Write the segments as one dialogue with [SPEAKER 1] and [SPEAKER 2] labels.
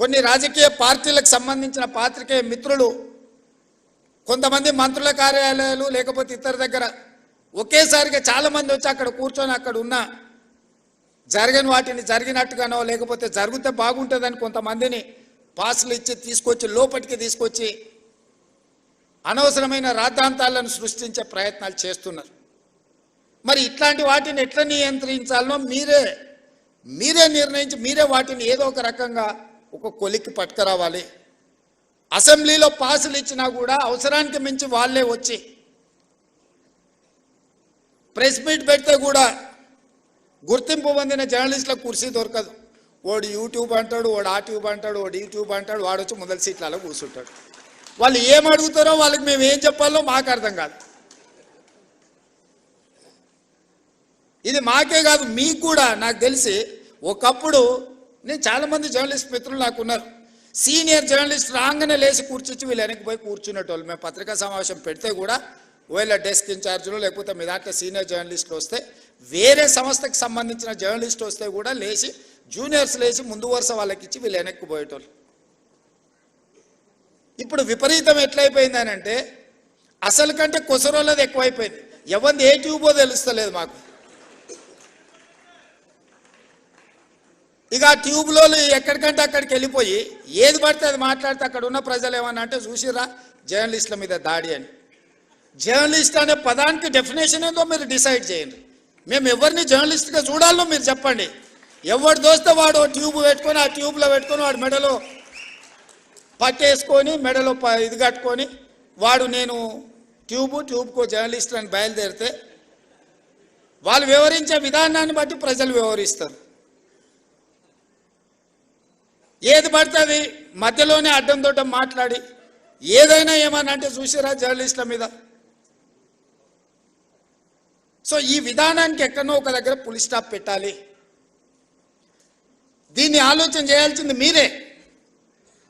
[SPEAKER 1] కొన్ని రాజకీయ పార్టీలకు సంబంధించిన పాత్రికేయ మిత్రులు, కొంతమంది మంత్రుల కార్యాలయాలు లేకపోతే ఇతర దగ్గర ఒకేసారిగా చాలామంది వచ్చి అక్కడ కూర్చొని అక్కడ ఉన్న జరగని వాటిని జరిగినట్టుగానో లేకపోతే జరిగితే బాగుంటుందని కొంతమందిని పాసులు ఇచ్చి తీసుకొచ్చి లోపలికి తీసుకొచ్చి అనవసరమైన రాద్ధాంతాలను సృష్టించే ప్రయత్నాలు చేస్తున్నారు. మరి ఇట్లాంటి వాటిని ఎట్లా నియంత్రించాలనో మీరే నిర్ణయించి మీరే వాటిని ఏదో ఒక రకంగా ఒక కొలిక్కి పట్టుకురావాలి. అసెంబ్లీలో పాసులు ఇచ్చినా కూడా అవసరానికి మించి వాళ్ళే వచ్చి ప్రెస్ మీట్ పెడితే కూడా గుర్తింపు పొందిన జర్నలిస్టులకు కుర్చీ దొరకదు. వాడు యూట్యూబ్ అంటాడు, వాడు ఆ ట్యూబ్ అంటాడు, వాడు యూట్యూబ్ అంటాడు, వాడు వచ్చి మొదటి సీట్లలో కూర్చుంటాడు. వాళ్ళు ఏం అడుగుతారో వాళ్ళకి మేము ఏం చెప్పాలో మాకు అర్థం కాదు. ఇది మాకే కాదు, మీకు కూడా. నాకు తెలిసి ఒకప్పుడు నేను చాలామంది జర్నలిస్ట్ మిత్రులు నాకు ఉన్నారు. సీనియర్ జర్నలిస్ట్ రాగానే లేచి కూర్చొచ్చి వీళ్ళు వెనక్కి పోయి కూర్చునేటోళ్ళు. మేము పత్రికా సమావేశం పెడితే కూడా వీళ్ళ డెస్క్ ఇన్ఛార్జీలు లేకపోతే మీ దాంట్లో సీనియర్ జర్నలిస్టులు వస్తే, వేరే సంస్థకు సంబంధించిన జర్నలిస్ట్ వస్తే కూడా లేచి జూనియర్స్ లేచి ముందు వరుస వాళ్ళకి ఇచ్చి వీళ్ళు వెనక్కి పోయేటోళ్ళు. ఇప్పుడు విపరీతం ఎట్లయిపోయిందని అంటే అసలు కంటే కొసరోళ్ళది ఎక్కువైపోయింది. ఎవరిది ఏ ట్యూబో తెలుస్తలేదు మాకు. ఇక ఆ ట్యూబ్లో ఎక్కడికంటే అక్కడికి వెళ్ళిపోయి ఏది పడితే అది మాట్లాడితే అక్కడ ఉన్న ప్రజలు ఏమన్నా అంటే చూసిరా జర్నలిస్టుల మీద దాడి అని. జర్నలిస్ట్ అనే పదానికి డెఫినేషన్ ఏందో మీరు డిసైడ్ చేయండి. మేము ఎవరిని జర్నలిస్ట్గా చూడాలో మీరు చెప్పండి. ఎవరు దోస్తే వాడు ట్యూబ్ పెట్టుకొని ఆ ట్యూబ్లో పెట్టుకొని వాడు మెడలో పట్టేసుకొని మెడలో ఇది కట్టుకొని వాడు నేను ట్యూబ్కు జర్నలిస్ట్ అని బయలుదేరితే వాళ్ళు వివరించే విధానాన్ని బట్టి ప్రజలు వివరిస్తారు. ఏది పడితే అది మధ్యలోనే అడ్డం దొడ్డం మాట్లాడి ఏదైనా ఏమన్నా అంటే చూసిరా జర్నలిస్టుల మీద. సో ఈ విధానానికి ఎక్కడో ఒక దగ్గర పులి స్టాప్ పెట్టాలి. దీన్ని ఆలోచన చేయాల్సింది మీరే.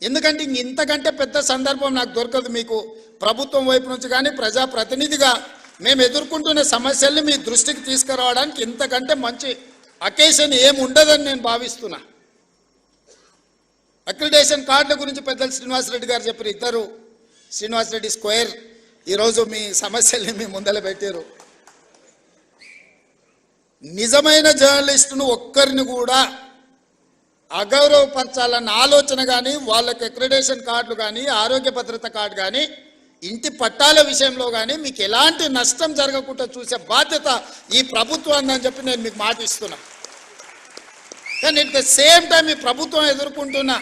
[SPEAKER 1] ఎందుకంటే ఇంతకంటే పెద్ద సందర్భం నాకు దొరకదు మీకు ప్రభుత్వం వైపు నుంచి కానీ ప్రజాప్రతినిధిగా మేము ఎదుర్కొంటున్న సమస్యల్ని మీ దృష్టికి తీసుకురావడానికి ఇంతకంటే మంచి అకేషన్ ఏమి ఉండదని నేను భావిస్తున్నా. అక్రిడేషన్ కార్డుల గురించి పెద్దలు శ్రీనివాసరెడ్డి గారు చెప్పారు. ఇద్దరు శ్రీనివాసరెడ్డి స్క్వేర్ ఈరోజు మీ సమస్యల్ని మీ ముందర పెట్టారు. నిజమైన జర్నలిస్టును ఒక్కరిని కూడా అగౌరవపరచాలన్న ఆలోచన కానీ వాళ్ళకి అక్రిడేషన్ కార్డులు కానీ ఆరోగ్య భద్రత కార్డు కానీ ఇంటి పట్టాల విషయంలో కానీ మీకు ఎలాంటి నష్టం జరగకుండా చూసే బాధ్యత ఈ ప్రభుత్వం అని చెప్పి నేను మీకు మాట ఇస్తున్నా. కానీ ఎట్ ద సేమ్ టైం ఈ ప్రభుత్వం ఎదుర్కొంటున్న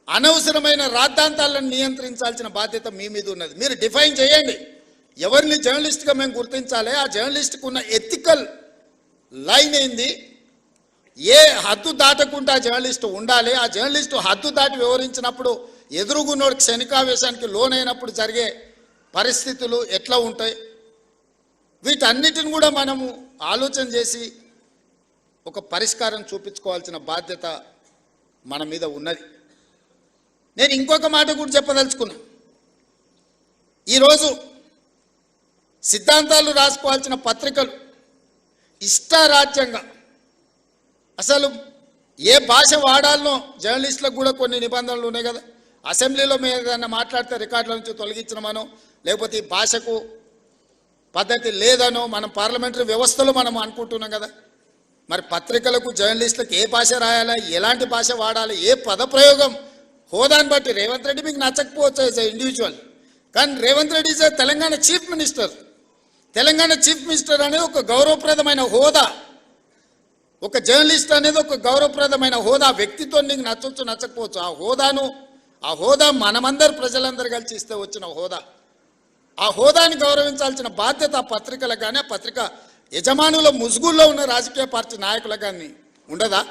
[SPEAKER 1] అనవసరమైన రాద్ధాంతాలను నియంత్రించాల్సిన బాధ్యత మీ మీద ఉన్నది. మీరు డిఫైన్ చేయండి ఎవరిని జర్నలిస్ట్గా మేము గుర్తించాలి, ఆ జర్నలిస్ట్కు ఉన్న ఎథికల్ లైన్ ఏంది, ఏ హద్దు దాటకుండా జర్నలిస్టు ఉండాలి, ఆ జర్నలిస్టు హద్దు దాటి వివరించినప్పుడు ఎదురుగున్నోడు క్షణికావేశానికి లోనైనప్పుడు జరిగే పరిస్థితులు ఎట్లా ఉంటాయి, వీటన్నిటిని కూడా మనము ఆలోచన చేసి ఒక పరిష్కారం చూపించుకోవాల్సిన బాధ్యత మన మీద ఉన్నది. నేను ఇంకొక మాట కూడా చెప్పదలుచుకున్నా. ఈరోజు సిద్ధాంతాలు రాసుకోవాల్సిన పత్రికలు ఇష్టారాజ్యంగా అసలు ఏ భాష వాడాలనో జర్నలిస్టులకు కూడా కొన్ని నిబంధనలు ఉన్నాయి కదా. అసెంబ్లీలో మేము ఏదైనా మాట్లాడితే రికార్డుల నుంచి తొలగించడమనో లేకపోతే ఈ భాషకు పద్ధతి లేదనో మనం పార్లమెంటరీ వ్యవస్థలో మనం అనుకుంటున్నాం కదా. మరి పత్రికలకు జర్నలిస్టులకు ఏ భాష రాయాలా, ఎలాంటి భాష వాడాలి, ఏ పదప్రయోగం హోదాని బట్టి రేవంత్ రెడ్డి మీకు నచ్చకపోవచ్చు యాజ్ ఎ ఇండివిజువల్, కానీ Revanth Reddy is Telangana chief minister. Telangana chief minister అనేది ఒక గౌరవప్రదమైన హోదా. ఒక జర్నలిస్ట్ అనేది ఒక గౌరవప్రదమైన హోదా. వ్యక్తితో నీకు నచ్చవచ్చు నచ్చకపోవచ్చు, ఆ హోదా మనమందరు ప్రజలందరూ కలిసి ఇస్తే వచ్చిన హోదా. ఆ హోదాని గౌరవించాల్సిన బాధ్యత ఆ పత్రికలకు కానీ ఆ పత్రిక యజమానుల ముసుగుల్లో ఉన్న రాజకీయ పార్టీ నాయకులకు కానీ ఉండదా?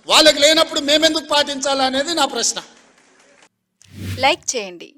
[SPEAKER 1] వాళ్ళకి లేనప్పుడు మేమెందుకు పాటించాలనేది నా ప్రశ్న.
[SPEAKER 2] లైక్ చేయండి,